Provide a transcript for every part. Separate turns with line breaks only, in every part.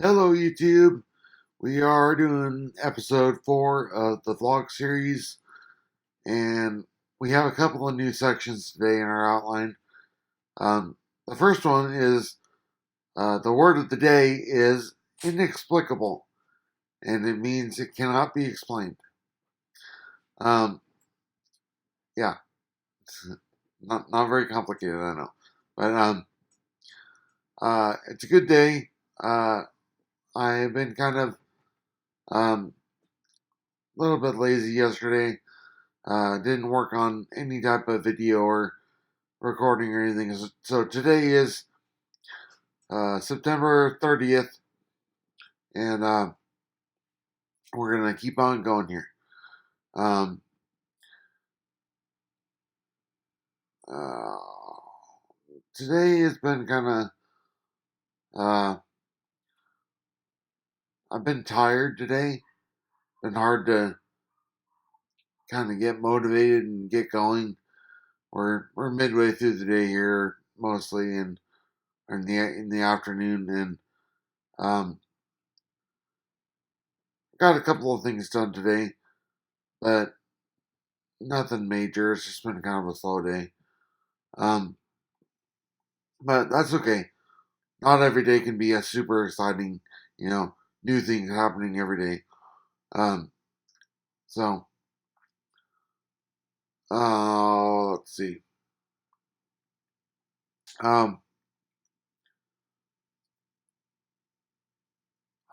Hello, YouTube. We are doing episode 4 of the vlog series, and we have a couple of new sections today in our outline. The first one is the word of the day is inexplicable, and it means it cannot be explained. Um, yeah, it's not very complicated, I know, but it's a good day. I've been kind of um, a little bit lazy yesterday. Didn't work on any type of video or recording or anything. So today is September 30th, and we're going to keep on going here. Um, uh, Today has been kind of, I've been tired today. Been hard to kind of get motivated and get going. We're midway through the day here mostly, and in the afternoon, and um, got a couple of things done today, but nothing major. It's just been kind of a slow day. Um, but that's okay. Not every day can be a super exciting, new things happening every day. Um, so, let's see. Um,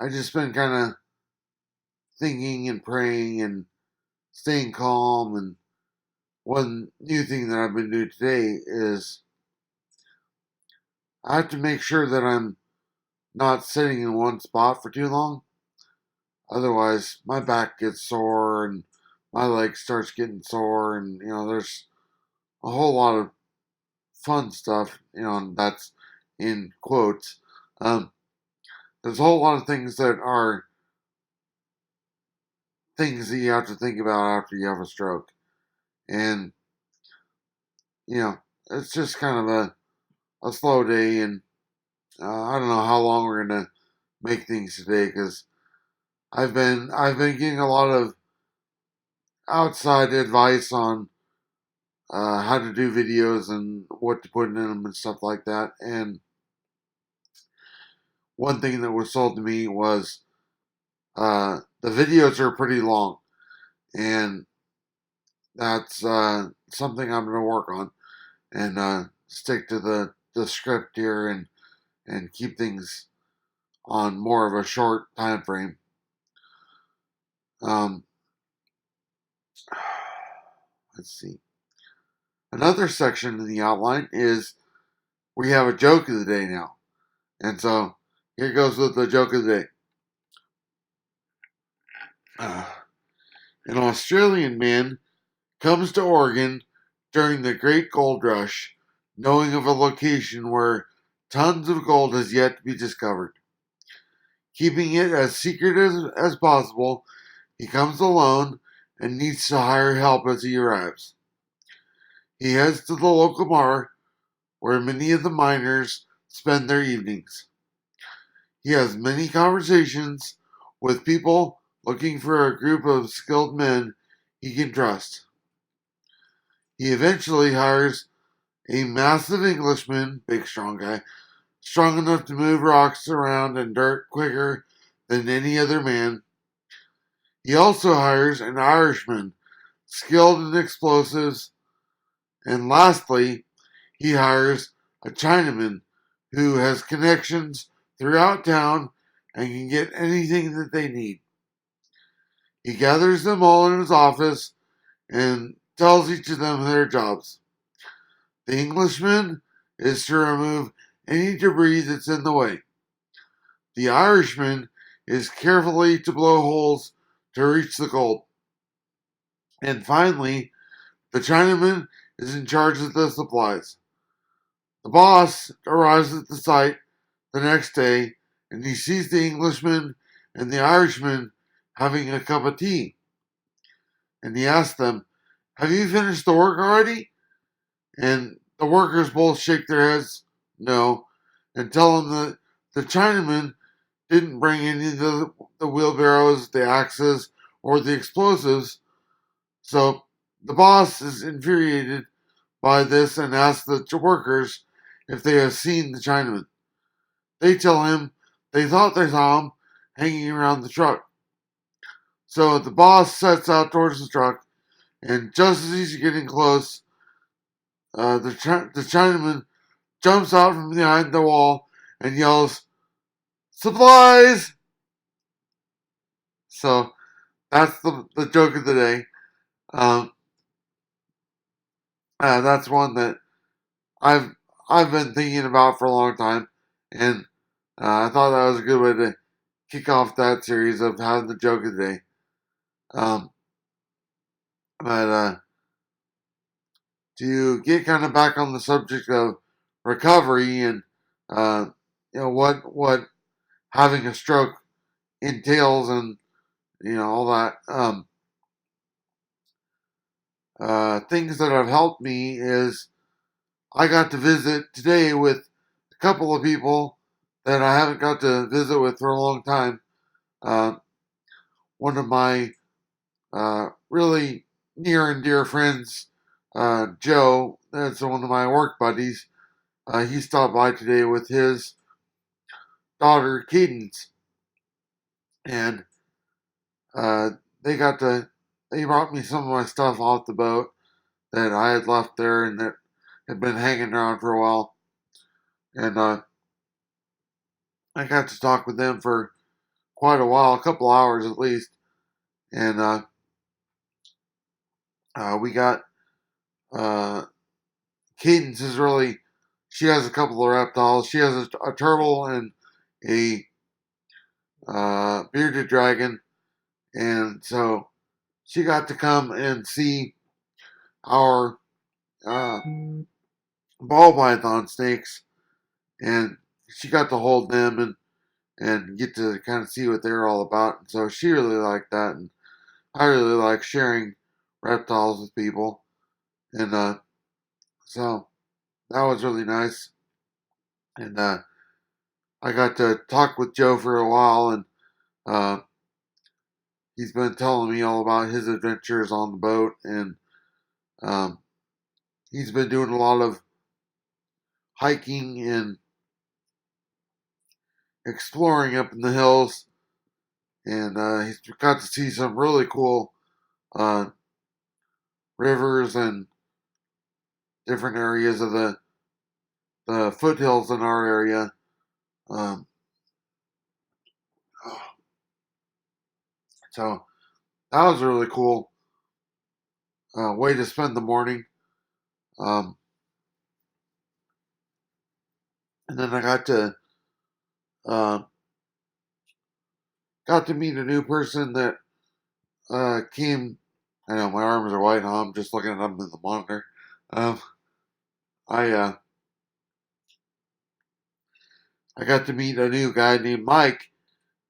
I just been kind of thinking and praying and staying calm. And one new thing that I've been doing today is I have to make sure that I'm not sitting in one spot for too long. Otherwise, my back gets sore and my leg starts getting sore, and there's a whole lot of fun stuff. That's in quotes. Um, there's a whole lot of things that are things that you have to think about after you have a stroke, and you know, it's just kind of a slow day, and I don't know how long we're gonna make things today because I've been getting a lot of outside advice on how to do videos and what to put in them and stuff like that. And one thing that was told to me was the videos are pretty long, and that's something I'm going to work on and stick to the script here and keep things on more of a short time frame. Um, let's see. Another section in the outline is we have a joke of the day now. And so here goes with the joke of the day. Uh, an Australian man comes to Oregon during the Great Gold Rush, knowing of a location where tons of gold has yet to be discovered. Keeping it as secret as possible, he comes alone and needs to hire help as he arrives. He heads to the local bar where many of the miners spend their evenings. He has many conversations with people looking for a group of skilled men he can trust. He eventually hires a massive Englishman, big strong guy, strong enough to move rocks around and dirt quicker than any other man. He also hires an Irishman, skilled in explosives. And lastly, he hires a Chinaman who has connections throughout town and can get anything that they need. He gathers them all in his office and tells each of them their jobs. The Englishman is to remove any debris that's in the way. The Irishman is carefully to blow holes to reach the gold. And finally, the Chinaman is in charge of the supplies. The boss arrives at the site the next day and he sees the Englishman and the Irishman having a cup of tea. And he asks them, "Have you finished the work already?" And the workers both shake their heads no and tell him that the Chinaman didn't bring any of the wheelbarrows, the axes, or the explosives. So the boss is infuriated by this and asks the workers if they have seen the Chinaman. They tell him they thought they saw him hanging around the truck. So the boss sets out towards the truck, and just as he's getting close, the Chinaman jumps out from behind the wall and yells, "Supplies!" So that's the joke of the day. Um, that's one that I've I've been thinking about for a long time, and I thought that was a good way to kick off that series of having the joke of the day. Um, but to get kind of back on the subject of recovery and uh, what having a stroke entails and all that things that have helped me is I got to visit today with a couple of people that I haven't got to visit with for a long time. Uh, One of my really near and dear friends, Joe, that's one of my work buddies. He stopped by today with his daughter, Cadence, and uh, they got to. They brought me some of my stuff off the boat that I had left there and that had been hanging around for a while, and I got to talk with them for quite a while, a couple hours at least, and we got uh, Cadence is really. She has a couple of reptiles. She has a turtle and a bearded dragon, and so she got to come and see our uh, ball python snakes, and she got to hold them and get to kind of see what they're all about. And so she really liked that, and I really like sharing reptiles with people, and so that was really nice. And I got to talk with Joe for a while, and uh, he's been telling me all about his adventures on the boat, and um, he's been doing a lot of hiking and exploring up in the hills, and he's got to see some really cool uh, rivers and different areas of the foothills in our area. Um, so that was a really cool way to spend the morning. Um, and then I uh, got to meet a new person that came. I know my arms are white now. I'm just looking at them in the monitor. Um, I I got to meet a new guy named Mike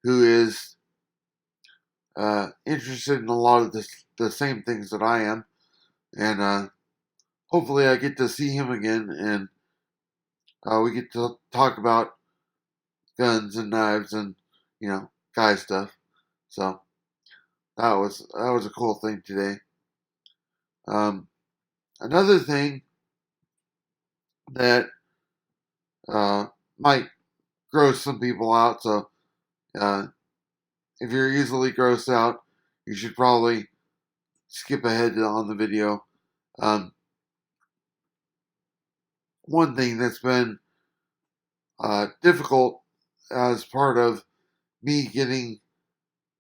who is interested in a lot of the same things that I am, and hopefully I get to see him again, and we get to talk about guns and knives and guy stuff. So that was a cool thing today. Um, Another thing that uh, might gross some people out. So uh, if you're easily grossed out, you should probably skip ahead on the video. Um, One thing that's been difficult as part of me getting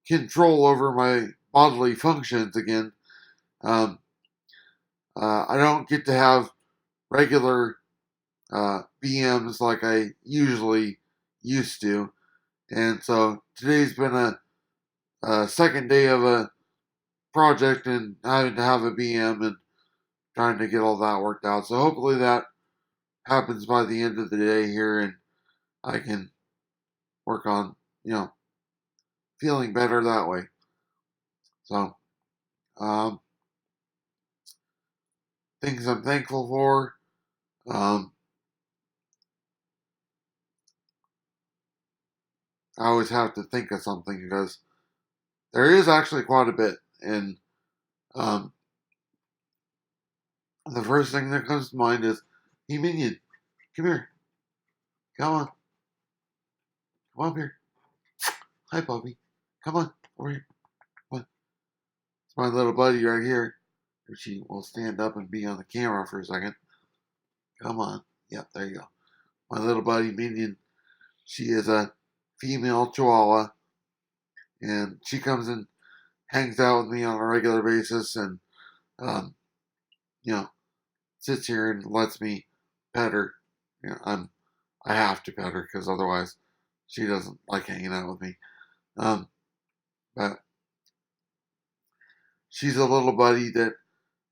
control over my bodily functions again. Um, I don't get to have regular BMs like I usually used to, and so today's been a second day of a project and having to have a BM and trying to get all that worked out. So hopefully that happens by the end of the day here, and I can work on feeling better that way. So um, things I'm thankful for. Um, I always have to think of something because there is actually quite a bit. And um, the first thing that comes to mind is, hey, Minion, come here. Come on. Come up here. Hi, Bobby. Come on. Over here. Come on. It's my little buddy right here. She will stand up and be on the camera for a second. Come on. Yep, there you go. My little buddy Minion. She is a female chihuahua. And she comes and hangs out with me on a regular basis and, um, you know, sits here and lets me pet her. You know, I have to pet her because otherwise she doesn't like hanging out with me. Um, but she's a little buddy that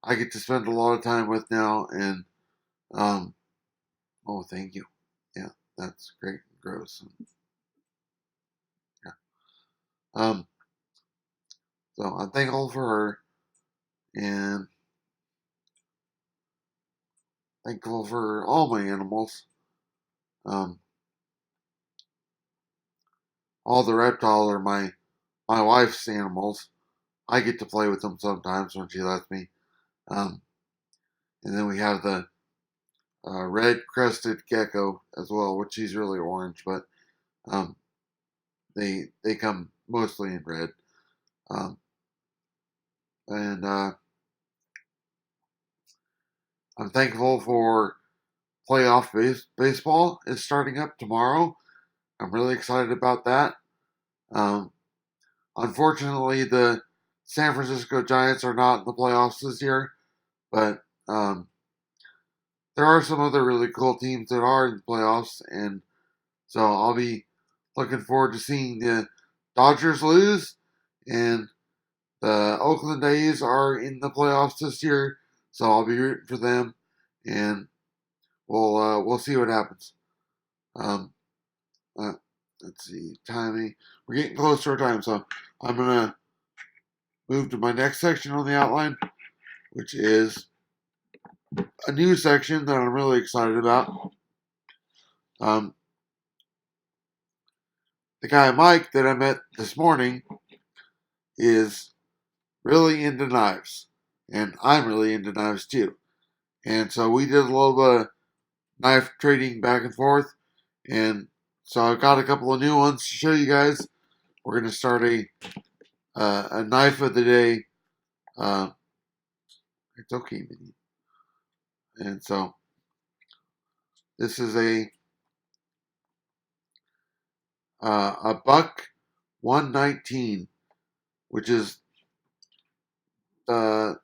I get to spend a lot of time with now, and um, oh, thank you. Yeah, that's great and gross. Yeah. Um, so I'm thankful for her, and thankful for all my animals. Um, all the reptiles are my wife's animals. I get to play with them sometimes when she lets me. Um, and then we have the red crested gecko as well, which is really orange, but um, they come mostly in red. Um, and I'm thankful for playoff baseball is starting up tomorrow. I'm really excited about that. Um, Unfortunately, the San Francisco Giants are not in the playoffs this year, but there are some other really cool teams that are in the playoffs, and so I'll be looking forward to seeing the Dodgers lose, and the Oakland A's are in the playoffs this year, so I'll be rooting for them, and we'll see what happens. Um, uh, let's see, timing. We're getting close to our time, so I'm gonna move to my next section on the outline, which is a new section that I'm really excited about. Um, the guy Mike that I met this morning is really into knives, and I'm really into knives too. And so we did a little bit of knife trading back and forth, and so I've got a couple of new ones to show you guys. We're gonna start a knife of the day. Uh, it's okay, Minnie. And so this is a buck 119, which is uh,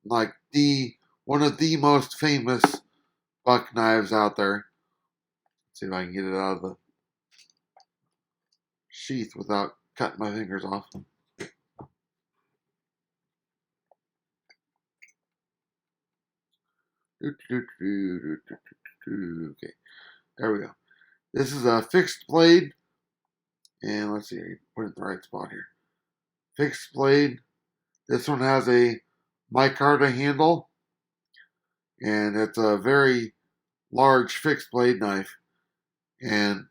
like the one of the most famous buck knives out there. Let's see if I can get it out of the sheath without cutting my fingers off. Okay, there we go. This is a fixed blade, and let's see, put it in the right spot here. Fixed blade. This one has a micarta handle, and it's a very large fixed blade knife. And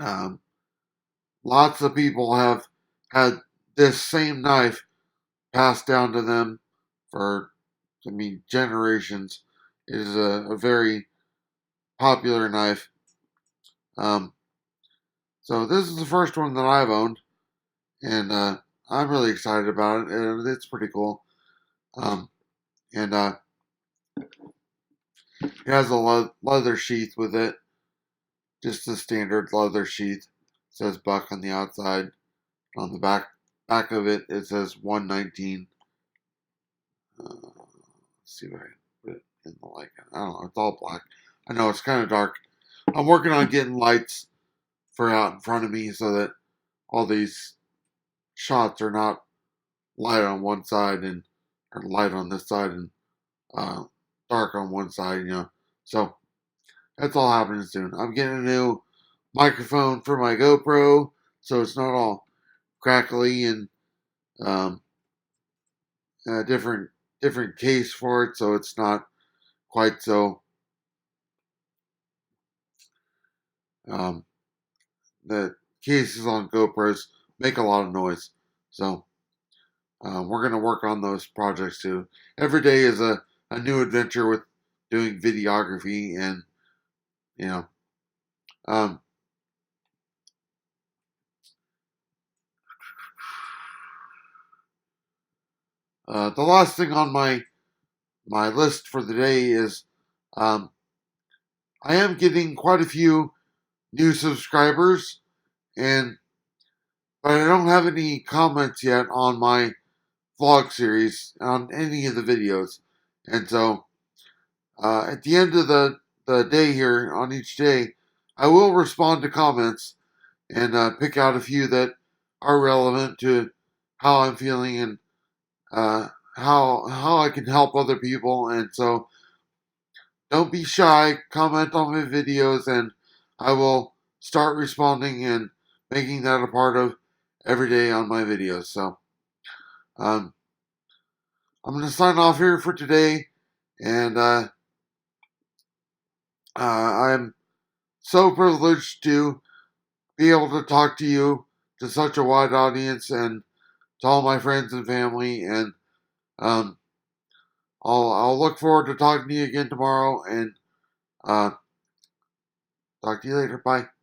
um, lots of people have had this same knife passed down to them for, I mean, generations. It is a very popular knife. Um, so this is the first one that I've owned, and I'm really excited about it. And it's pretty cool. And it has a leather sheath with it, just a standard leather sheath. It says Buck on the outside. On the back of it, it says 119. Let's see if I can put it in the light. I don't know. It's all black. I know it's kind of dark. I'm working on getting lights for out in front of me so that all these shots are not light on one side and or light on this side and uh, dark on one side. So that's all happening soon. I'm getting a new microphone for my GoPro, so it's not all crackly and um, a different case for it, so it's not quite so um, the cases on GoPros make a lot of noise. So we're going to work on those projects too. Every day is a new adventure with doing videography, and you know, um, the last thing on my list for the day is um, I am getting quite a few new subscribers, and but I don't have any comments yet on my vlog series on any of the videos, and so at the end of the day here on each day, I will respond to comments and pick out a few that are relevant to how I'm feeling and how I can help other people. And so don't be shy. Comment on my videos, and I will start responding and making that a part of every day on my videos. So um, I'm going to sign off here for today, and I'm so privileged to be able to talk to you, to such a wide audience, and to all my friends and family. And um, I'll look forward to talking to you again tomorrow. And talk to you later. Bye.